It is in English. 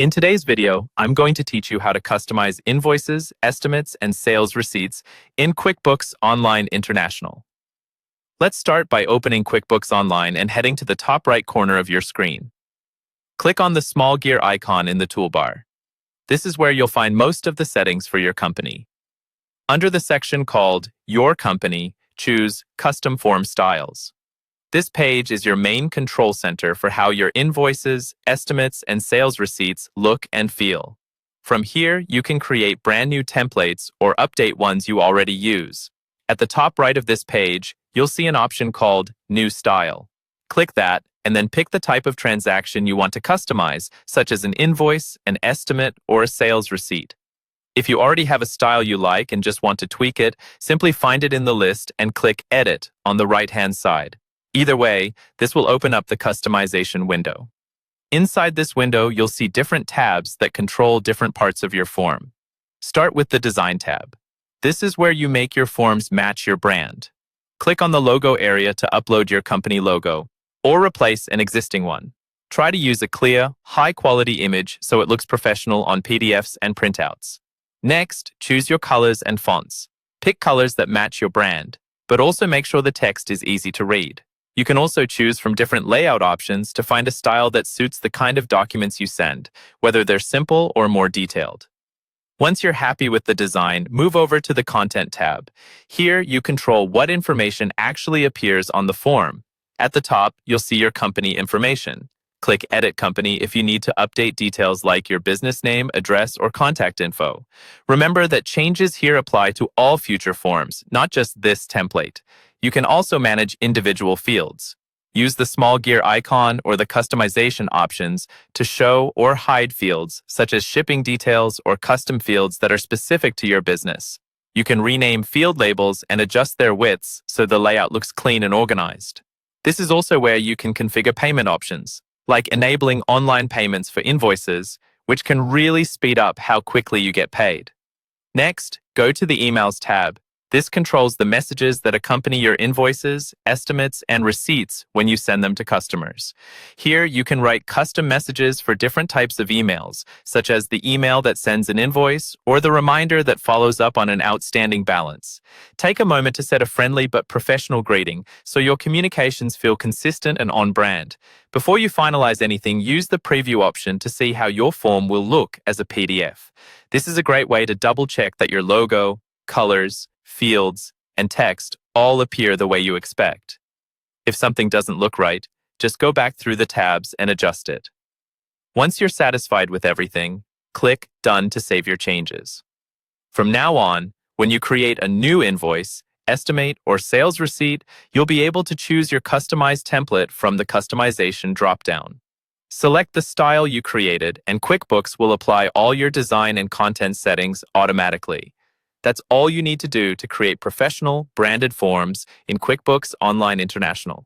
In today's video, I'm going to teach you how to customize invoices, estimates, and sales receipts in QuickBooks Online International. Let's start by opening QuickBooks Online and heading to the top right corner of your screen. Click on the small gear icon in the toolbar. This is where you'll find most of the settings for your company. Under the section called Your Company, choose Custom Form Styles. This page is your main control center for how your invoices, estimates, and sales receipts look and feel. From here, you can create brand new templates or update ones you already use. At the top right of this page, you'll see an option called New Style. Click that, and then pick the type of transaction you want to customize, such as an invoice, an estimate, or a sales receipt. If you already have a style you like and just want to tweak it, simply find it in the list and click Edit on the right-hand side. Either way, this will open up the customization window. Inside this window, you'll see different tabs that control different parts of your form. Start with the Design tab. This is where you make your forms match your brand. Click on the logo area to upload your company logo, or replace an existing one. Try to use a clear, high-quality image so it looks professional on PDFs and printouts. Next, choose your colors and fonts. Pick colors that match your brand, but also make sure the text is easy to read. You can also choose from different layout options to find a style that suits the kind of documents you send, whether they're simple or more detailed. Once you're happy with the design, move over to the Content tab. Here, you control what information actually appears on the form. At the top, you'll see your company information. Click Edit Company if you need to update details like your business name, address, or contact info. Remember that changes here apply to all future forms, not just this template. You can also manage individual fields. Use the small gear icon or the customization options to show or hide fields, such as shipping details or custom fields that are specific to your business. You can rename field labels and adjust their widths so the layout looks clean and organized. This is also where you can configure payment options, like enabling online payments for invoices, which can really speed up how quickly you get paid. Next, go to the Emails tab. This controls the messages that accompany your invoices, estimates, and receipts when you send them to customers. Here, you can write custom messages for different types of emails, such as the email that sends an invoice or the reminder that follows up on an outstanding balance. Take a moment to set a friendly but professional greeting so your communications feel consistent and on brand. Before you finalize anything, use the preview option to see how your form will look as a PDF. This is a great way to double-check that your logo, colors, fields, and text all appear the way you expect. If something doesn't look right, just go back through the tabs and adjust it. Once you're satisfied with everything, click Done to save your changes. From now on, when you create a new invoice, estimate, or sales receipt, you'll be able to choose your customized template from the Customization dropdown. Select the style you created, and QuickBooks will apply all your design and content settings automatically. That's all you need to do to create professional, branded forms in QuickBooks Online International.